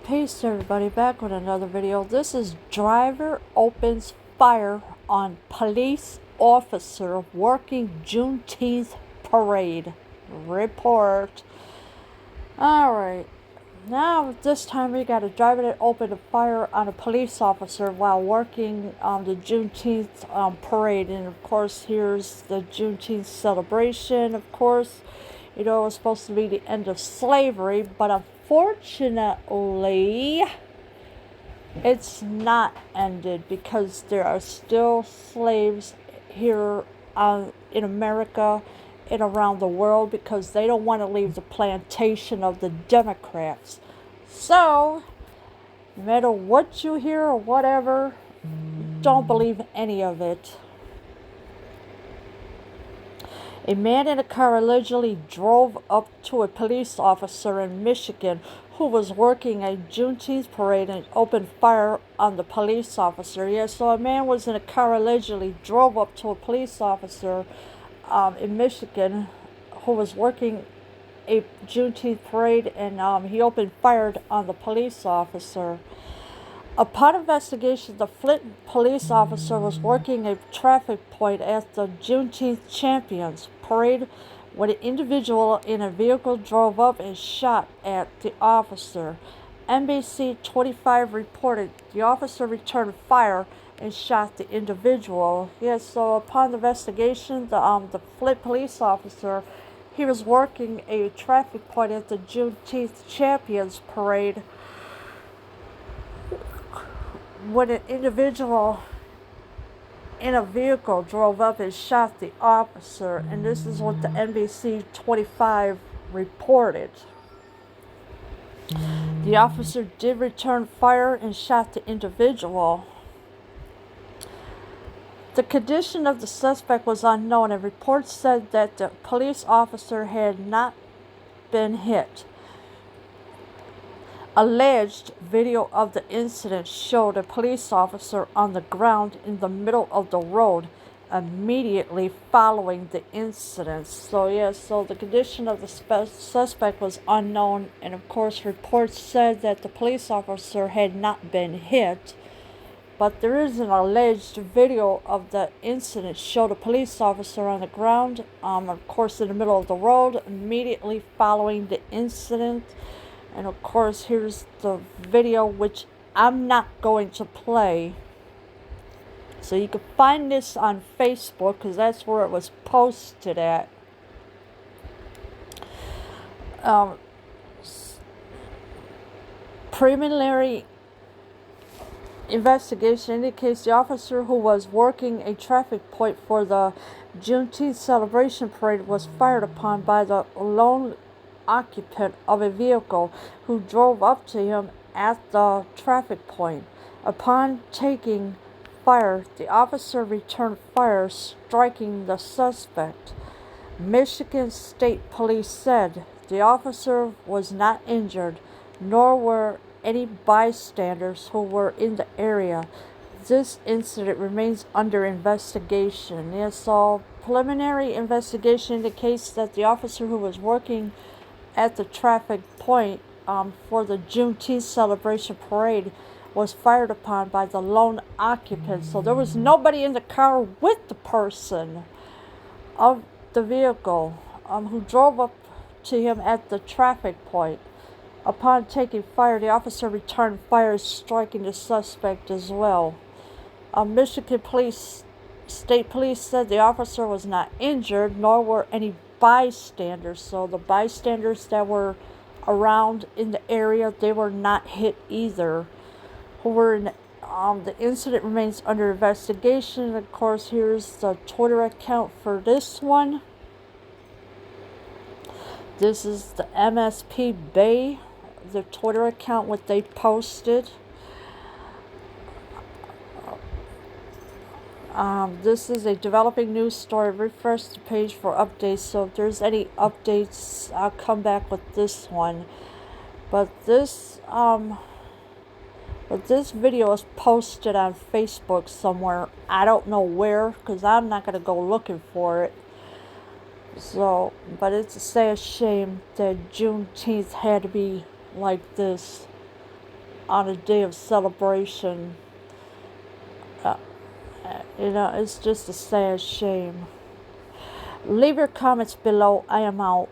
Peace everybody, back with another video. This is driver opens fire on police officer working Juneteenth parade. Report. Alright, now this time we got a driver that opened a fire on a police officer while working the Juneteenth parade. And of course here's the Juneteenth celebration. Of course, you know, it was supposed to be the end of slavery, but unfortunately, it's not ended because there are still slaves here in America and around the world because they don't want to leave the plantation of the Democrats. So, no matter what you hear or whatever, don't believe any of it. A man in a car allegedly drove up to a police officer in Michigan who was working a Juneteenth parade and opened fire on the police officer. Yeah, so a man was in a car allegedly drove up to a police officer in Michigan who was working a Juneteenth parade, and he opened fire on the police officer. Upon investigation, the Flint police officer was working a traffic point at the Juneteenth Champions parade when an individual in a vehicle drove up and shot at the officer. NBC 25 reported the officer returned fire and shot the individual. Yes, so upon the investigation, the Flint police officer, he was working a traffic point at the Juneteenth Champions parade when an individual in a vehicle drove up and shot the officer, and this is what the NBC 25 reported. The officer did return fire and shot the individual. The condition of the suspect was unknown, and reports said that the police officer had not been hit. Alleged video of the incident showed a police officer on the ground in the middle of the road immediately following the incident. So yes, so the condition of the suspect was unknown, and of course reports said that the police officer had not been hit. But there is an alleged video of the incident showed a police officer on the ground, of course in the middle of the road immediately following the incident. And of course, here's the video, which I'm not going to play. So you can find this on Facebook because that's where it was posted at. Preliminary investigation indicates the officer who was working a traffic point for the Juneteenth celebration parade was fired upon by the lone occupant of a vehicle who drove up to him at the traffic point. Upon taking fire, the officer returned fire, striking the suspect. Michigan State Police said the officer was not injured, nor were any bystanders who were in the area. This incident remains under investigation. Yes, so preliminary investigation indicates that the officer who was working at the traffic point for the Juneteenth celebration parade was fired upon by the lone occupant. So there was nobody in the car with the person of the vehicle who drove up to him at the traffic point. Upon taking fire, the officer returned fire, striking the suspect as well. Michigan State Police said the officer was not injured, nor were any bystanders. So the bystanders that were around in the area, they were not hit either. Who were in the incident remains under investigation. Of course, here's the Twitter account for this one. This is the MSP Bay, the Twitter account, what they posted. This is a developing news story. Refresh the page for updates. So if there's any updates, I'll come back with this one. But this video is posted on Facebook somewhere. I don't know where, because I'm not going to go looking for it. So, but it's a sad shame that Juneteenth had to be like this. on a day of celebration. Uh, it's just a sad shame. Leave your comments below. I am out.